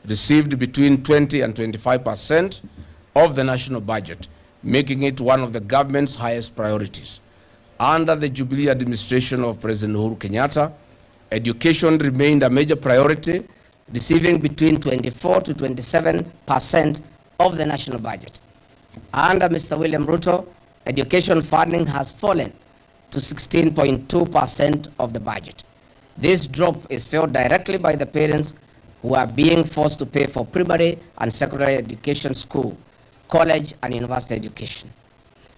received between 20 and 25% of the national budget, making it one of the government's highest priorities. Under the Jubilee administration of President Uhuru Kenyatta, education remained a major priority, receiving between 24 to 27% of the national budget. Under Mr. William Ruto, education funding has fallen to 16.2% of the budget. This drop is felt directly by the parents who are being forced to pay for primary and secondary education, school, college, and university education.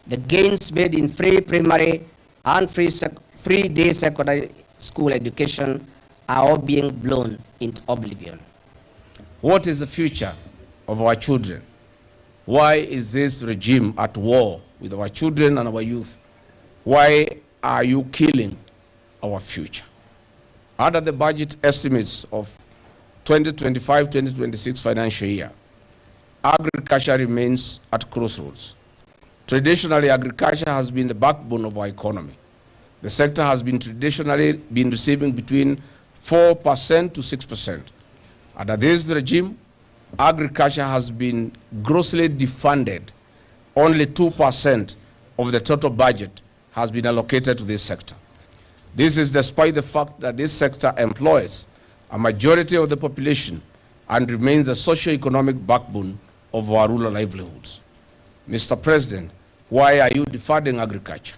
The gains made in free primary and free day secondary school education are all being blown into oblivion. What is the future of our children? Why is this regime at war with our children and our youth? Why are you killing our future? Under the budget estimates of 2025-2026 financial year, agriculture remains at crossroads. Traditionally, agriculture has been the backbone of our economy. The sector has been traditionally been receiving between 4% to 6%. Under this regime, agriculture has been grossly defunded. Only 2% of the total budget has been allocated to this sector. This is despite the fact that this sector employs a majority of the population and remains the socio-economic backbone of our rural livelihoods. Mr. President, why are you defunding agriculture?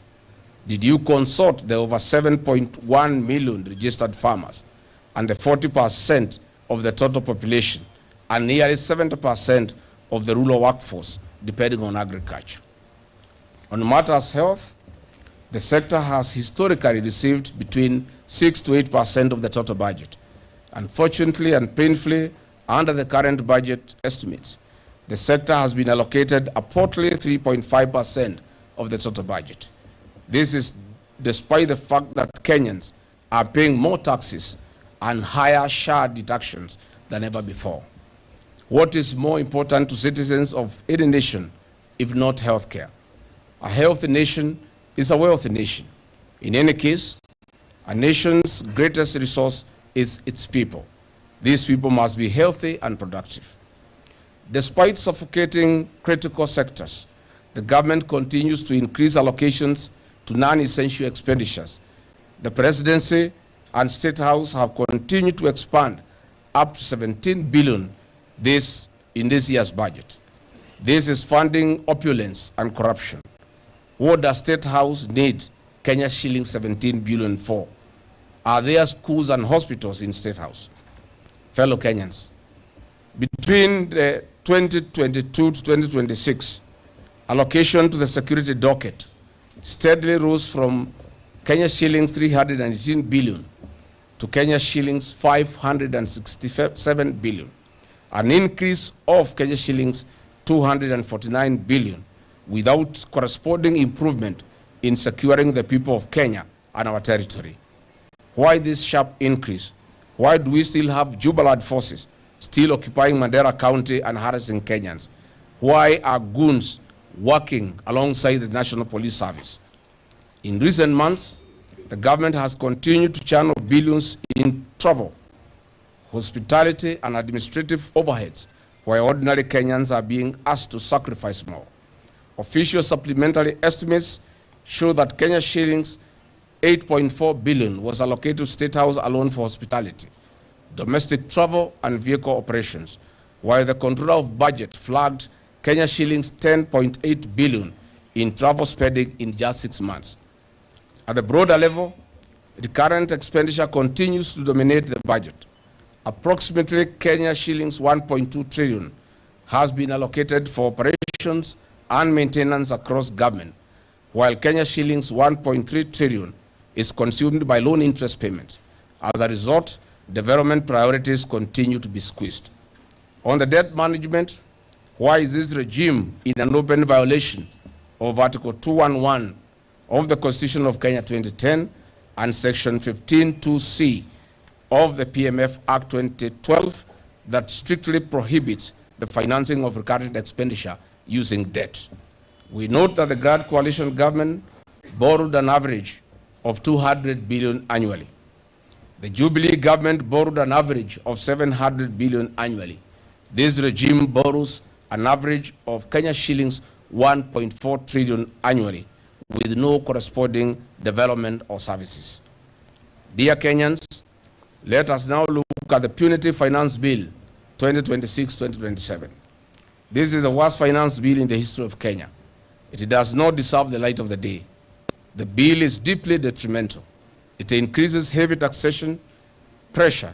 Did you consult the over 7.1 million registered farmers and the 40% of the total population and nearly 70% of the rural workforce depending on agriculture? On matters health, the sector has historically received between 6 to 8% of the total budget. Unfortunately and painfully, under the current budget estimates, the sector has been allocated a portly 3.5% of the total budget. This is despite the fact that Kenyans are paying more taxes and higher share deductions than ever before. What is more important to citizens of any nation if not healthcare? A healthy nation is a wealthy nation. In any case, a nation's greatest resource is its people. These people must be healthy and productive. Despite suffocating critical sectors, the government continues to increase allocations to non-essential expenditures. The presidency and State House have continued to expand up to 17 billion in this year's budget. This is funding opulence and corruption. What does State House need Kenya shillings 17 billion for? Are there schools and hospitals in State House? Fellow Kenyans, between the 2022 to 2026, allocation to the security docket steadily rose from Kenya shillings 318 billion to Kenya shillings 567 billion, an increase of Kenya shillings 249 billion without corresponding improvement in securing the people of Kenya and our territory. Why this sharp increase? Why do we still have Jubilee forces still occupying Mandera County and harassing Kenyans? Why are goons working alongside the National Police Service? In recent months, the government has continued to channel billions in travel, hospitality, and administrative overheads, while ordinary Kenyans are being asked to sacrifice more. Official supplementary estimates show that Kenya shillings 8.4 billion was allocated to State House alone for hospitality, domestic travel, and vehicle operations, while the Controller of Budget flagged Kenya shillings 10.8 billion in travel spending in just 6 months. At the broader level, the current expenditure continues to dominate the budget. Approximately Kenya shillings 1.2 trillion has been allocated for operations and maintenance across government, while Kenya shillings 1.3 trillion is consumed by loan interest payments. As a result, development priorities continue to be squeezed. On the debt management, why is this regime in an open violation of Article 211 of the Constitution of Kenya 2010 and Section 15(2)(c) of the PMF Act 2012 that strictly prohibits the financing of recurrent expenditure using debt? We note that the Grand Coalition government borrowed an average of 200 billion annually. The Jubilee government borrowed an average of 700 billion annually. This regime borrows an average of Kenya shillings 1.4 trillion annually with no corresponding development or services. Dear Kenyans, let us now look at the Punitive Finance Bill 2026-2027. This is the worst finance bill in the history of Kenya. It does not deserve the light of the day. The bill is deeply detrimental. It increases heavy taxation pressure,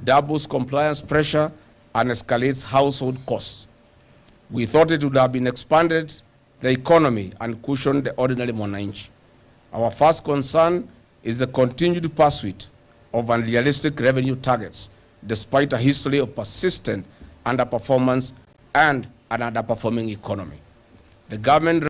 doubles compliance pressure, and escalates household costs. We thought it would have been expanded the economy and cushioned the ordinary mwananchi. Our first concern is the continued pursuit of unrealistic revenue targets, despite a history of persistent underperformance and an underperforming economy. The government